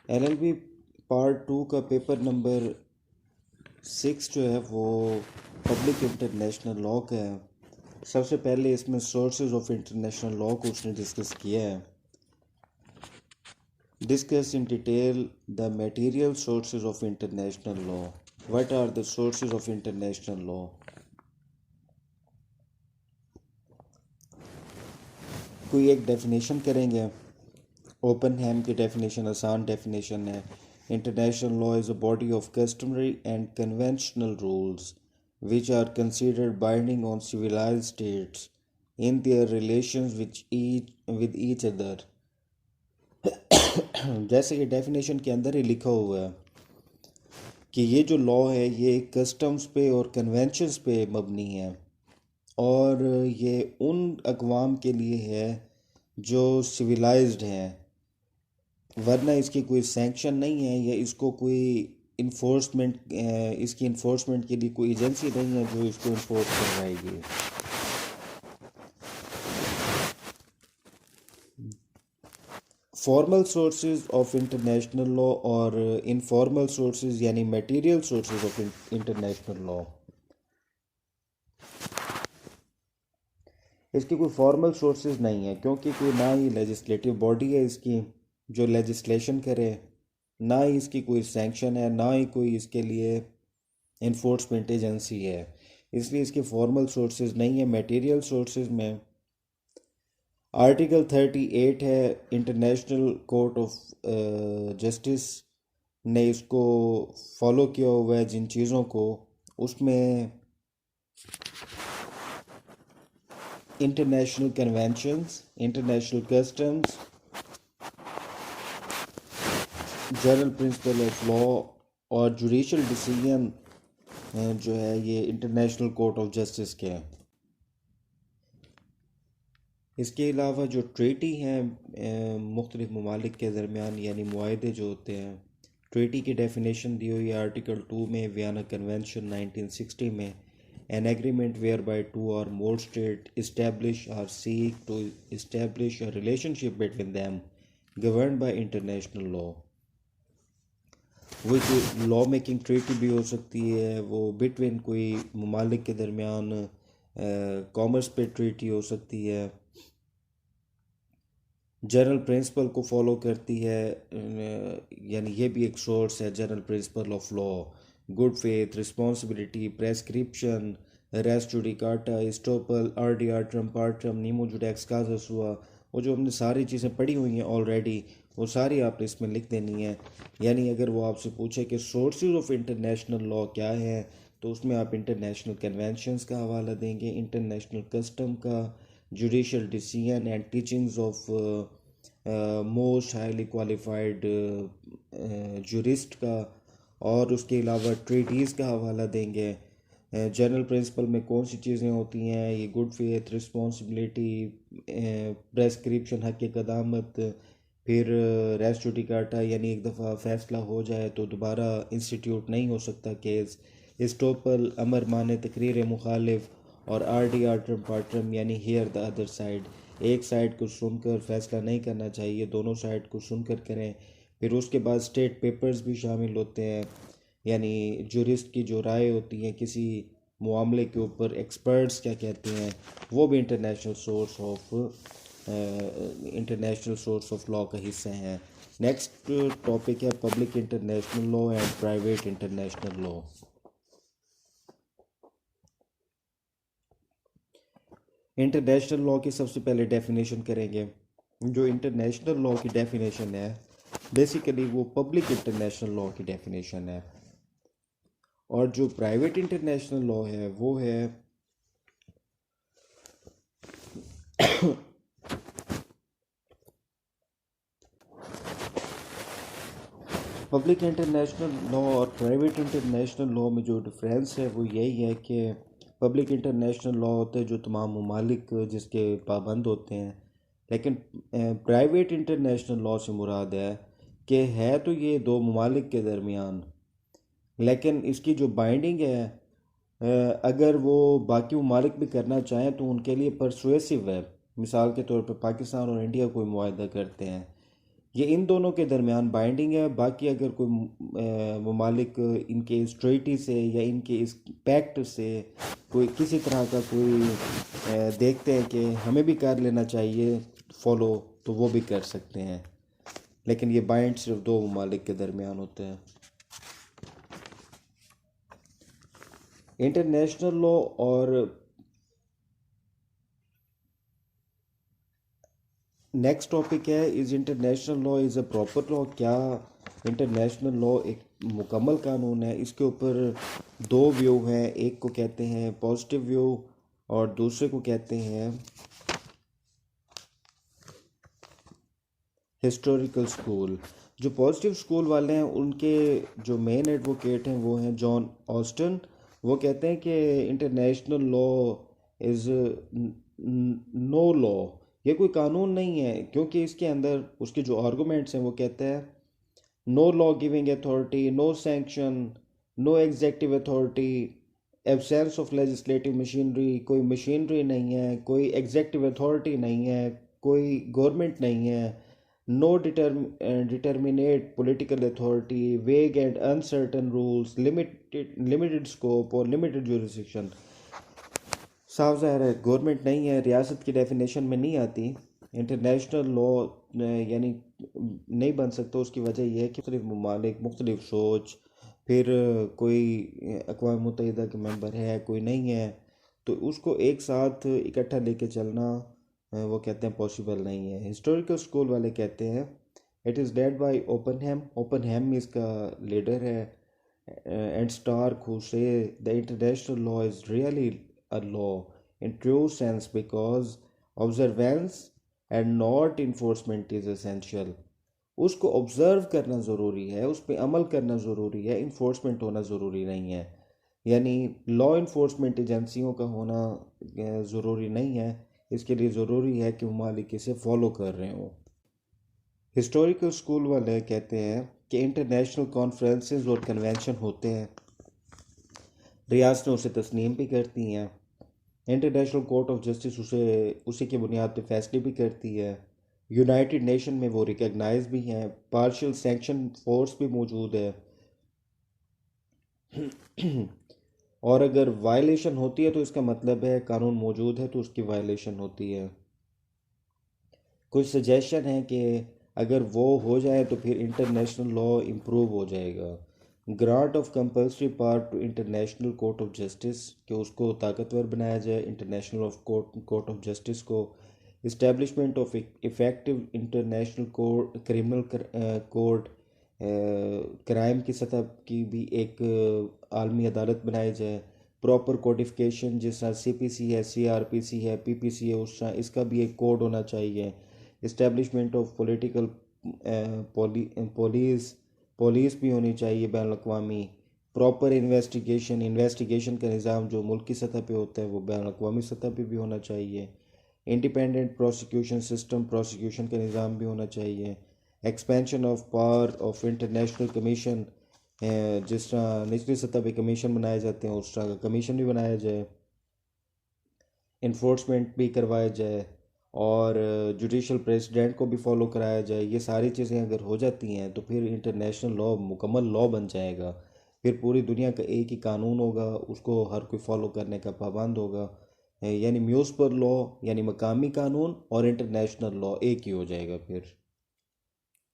LLB part 2 का paper number 6 जो है वो पब्लिक इंटरनेशनल लॉ का है। सबसे पहले इसमें सोर्सेज ऑफ इंटरनेशनल लॉ को उसने डिस्कस किया है। Discuss in detail the material sources of international law. What are the sources of international law? कोई एक डेफिनेशन करेंगे। ओपन हैम की डेफिनेशन आसान डेफिनेशन है। International law is a body of customary and conventional rules which are considered binding on civilized states in their relations with each other। जैसे कि definition के अंदर ही लिखा हुआ है कि ये जो लॉ है ये कस्टम्स पे और कन्वेंशंस पे मबनी है और ये उन अक़वाम के लिए है जो सिविलाइज्ड हैं, वरना इसकी कोई सैंक्शन नहीं है या इसको कोई इन्फोर्समेंट इसकी इन्फोर्समेंट के लिए कोई एजेंसी नहीं है जो इसको इन्फोर्स करवाएगी। Formal sources of international law और इनफॉर्मल सोर्सेज यानी material sources of international law. इसकी कोई फॉर्मल सोर्सेज नहीं है क्योंकि कोई ना ही लेजिस्लेटिव बॉडी है इसकी जो लेजिस्लेशन करे, ना ही इसकी कोई सैंक्शन है, ना ही कोई इसके लिए इन्फोर्समेंट एजेंसी है, इसलिए इसके फॉर्मल सोर्सेज नहीं है। मटेरियल सोर्सेज में आर्टिकल 38 है। इंटरनेशनल कोर्ट ऑफ जस्टिस ने इसको फॉलो किया हुआ है जिन चीज़ों को, उसमें international conventions, international customs, general principle of law और जुडिशल डिसीजन जो है ये इंटरनेशनल कोर्ट ऑफ जस्टिस के हैं। इसके अलावा जो ट्रेटी हैं मुख्तलिफ ममालिक के दरमियान यानी मुआहदे जो होते हैं, ट्रेटी की डेफिनेशन दी हुई है आर्टिकल 2 में वियना कन्वेंशन 1960 में। An agreement whereby two or more state establish or seek to establish a relationship between them govern by international law. वो कोई लॉ मेकिंग ट्रीटी भी हो सकती है, वो बिटवीन कोई ममालिक के दरमियान कॉमर्स पे ट्रीटी हो सकती है, जनरल प्रिंसिपल को फॉलो करती है, यानी ये भी एक सोर्स है general principle of law. Good faith, responsibility, prescription, res judicata, estoppel, आर ट्रम पार्ट्रम, नीमो जुडेक्स काजस हुआ, वो जो हमने सारी चीज़ें पढ़ी हुई हैं ऑलरेडी, वो सारी आपने इसमें लिख देनी है। यानी अगर वो आपसे पूछे कि सोर्सेज ऑफ इंटरनेशनल लॉ क्या है, तो उसमें आप इंटरनेशनल कन्वेंशंस का हवाला देंगे, इंटरनेशनल कस्टम का, judicial decision and teachings of most highly qualified jurist का, और उसके अलावा ट्रीटीज़ का हवाला देंगे। जनरल प्रिंसिपल में कौन सी चीज़ें होती हैं, ये गुड फेथ, रिस्पॉन्सिबिलिटी, प्रेस्क्रिप्शन, हक़ क़दामत, फिर रेस्ट जुडिकाटा यानी एक दफ़ा फ़ैसला हो जाए तो दोबारा इंस्टीट्यूट नहीं हो सकता केस, स्टोपल अमर माने तकरीर मुखालिफ, और आर्ट्रम पार्ट्रम यानी हियर द अदर साइड, एक साइड को सुनकर फैसला नहीं करना चाहिए, दोनों साइड को सुनकर करें। फिर उसके बाद स्टेट पेपर्स भी शामिल होते हैं, यानी जुरिस्ट की जो राय होती है किसी मामले के ऊपर, एक्सपर्ट्स क्या कहते हैं, वो भी इंटरनेशनल सोर्स ऑफ लॉ का हिस्सा हैं। नेक्स्ट टॉपिक है public international law and private international law. International law की सबसे पहले डेफिनेशन करेंगे। जो इंटरनेशनल लॉ की डेफिनेशन है बेसिकली वो पब्लिक इंटरनेशनल लॉ की डेफिनेशन है, और जो प्राइवेट इंटरनेशनल लॉ है वो है पब्लिक इंटरनेशनल लॉ और प्राइवेट इंटरनेशनल लॉ में जो डिफरेंस है वो यही है कि पब्लिक इंटरनेशनल लॉ होते हैं जो तमाम ममालिक जिसके पाबंद होते हैं, लेकिन प्राइवेट इंटरनेशनल लॉ से मुराद है कि है तो ये दो ममालिक के दरमियान, लेकिन इसकी जो बाइंडिंग है अगर वो बाकी ममालिक भी करना चाहें तो उनके लिए परसुएसिव है। मिसाल के तौर पर पाकिस्तान और इंडिया कोई मुआहदा करते हैं, ये इन दोनों के दरमियान बाइंडिंग है। बाकी अगर कोई ममालिक इनके इस ट्रीटी से या इनके इस पैक्ट से कोई किसी तरह का कोई देखते हैं कि हमें भी कर लेना चाहिए फॉलो, तो वो भी कर सकते हैं, लेकिन ये बाइंड सिर्फ दो ममालिक के दरमियान होते हैं। इंटरनेशनल लॉ और नेक्स्ट टॉपिक है, is international law is a proper law. क्या इंटरनेशनल लॉ एक मुकम्मल कानून है? इसके ऊपर दो व्यू हैं, एक को कहते हैं पॉजिटिव व्यू और दूसरे को कहते हैं हिस्टोरिकल स्कूल। जो पॉजिटिव स्कूल वाले हैं उनके जो मेन एडवोकेट हैं वो हैं जॉन ऑस्टन। वो कहते हैं कि international law is no law, ये कोई कानून नहीं है, क्योंकि इसके अंदर उसके जो आर्गूमेंट्स हैं वो कहते हैं no law giving authority, no sanction, no executive authority, absence of legislative machinery, कोई मशीनरी नहीं है, कोई एग्जेक्टिव अथॉरिटी नहीं है, कोई गवर्नमेंट नहीं है, नो डिटर्मिनेट पॉलिटिकल अथॉरिटी, वेग and uncertain rules, limited scope और लिमिटेड जुरिस्डिक्शन। साफ ज़ाहिर है गवर्नमेंट नहीं है, रियासत की डेफिनेशन में नहीं आती। इंटरनेशनल लॉ यानी नहीं बन सकता। उसकी वजह यह है कि मुख्तलिफ ममालिक, मुख्तलिफ सोच, फिर कोई अक़वाम मुत्तहिदा के मेंबर है, कोई नहीं है, तो उसको एक साथ इकट्ठा लेके चलना वो कहते हैं पॉसिबल नहीं है। हिस्टोरिकल स्कूल वाले कहते हैं इट इज़ लेड बाय ओपनहैम। ओपनहैम इसका लीडर है, एंड स्टार्क हु से the international law is really a law in true sense because observance and not enforcement is essential। उसको ऑब्ज़र्व करना ज़रूरी है, उस पर अमल करना ज़रूरी है, इन्फोर्समेंट होना ज़रूरी नहीं है। यानी लॉ इन्फोर्समेंट एजेंसियों का होना ज़रूरी नहीं है, इसके लिए ज़रूरी है कि ममालिक इसे फॉलो कर रहे हों। हिस्टोरिकल स्कूल वाले कहते हैं कि इंटरनेशनल कॉन्फ्रेंसेस और कन्वेंशन होते हैं, रियासतें उसे तस्लीम भी करती हैं, इंटरनेशनल कोर्ट ऑफ जस्टिस उसी की बुनियाद पर फैसले भी करती है, यूनाइटेड नेशन में वो रिकग्नाइज भी हैं, पार्शियल सैंक्शन फोर्स भी मौजूद है, और अगर वायलेशन होती है तो इसका मतलब है कानून मौजूद है तो उसकी वायलेशन होती है। कुछ सजेशन है कि अगर वो हो जाए तो फिर इंटरनेशनल लॉ इम्प्रूव हो जाएगा। Grant of compulsory power to international court of justice, कि उसको ताकतवर बनाया जाए international of court of justice को। Establishment of effective international court, criminal court, crime की सतह की भी एक आलमी अदालत बनाई जाए। प्रॉपर कोडिफिकेशन, जिस तरह CPC है, CRPC है, PPC है, उस तरह इसका भी एक कोड होना चाहिए। इस्टेब्लिशमेंट ऑफ पॉलिटिकल पुलिस भी होनी चाहिए बैन अवी। प्रॉपर इन्वेस्टिगेशन का निज़ाम जो मुल्क की सतह पे होता है वो बैन अवी सतह पे भी होना चाहिए। इंडिपेंडेंट प्रोसिक्यूशन सिस्टम, प्रोसिक्यूशन का निज़ाम भी होना चाहिए। Expansion of power of international commission, जिस तरह निचली सतह पे कमीशन बनाए जाते हैं उस तरह का कमीशन भी बनाया जाए, इन्फोर्समेंट भी करवाया जाए, और जुडिशल प्रेसिडेंट को भी फॉलो कराया जाए। ये सारी चीज़ें अगर हो जाती हैं तो फिर इंटरनेशनल लॉ मुकम्मल लॉ बन जाएगा। फिर पूरी दुनिया का एक ही कानून होगा, उसको हर कोई फॉलो करने का पाबंद होगा। यानी म्यूनिसिपल लॉ यानी मकामी कानून और इंटरनेशनल लॉ एक ही हो जाएगा फिर।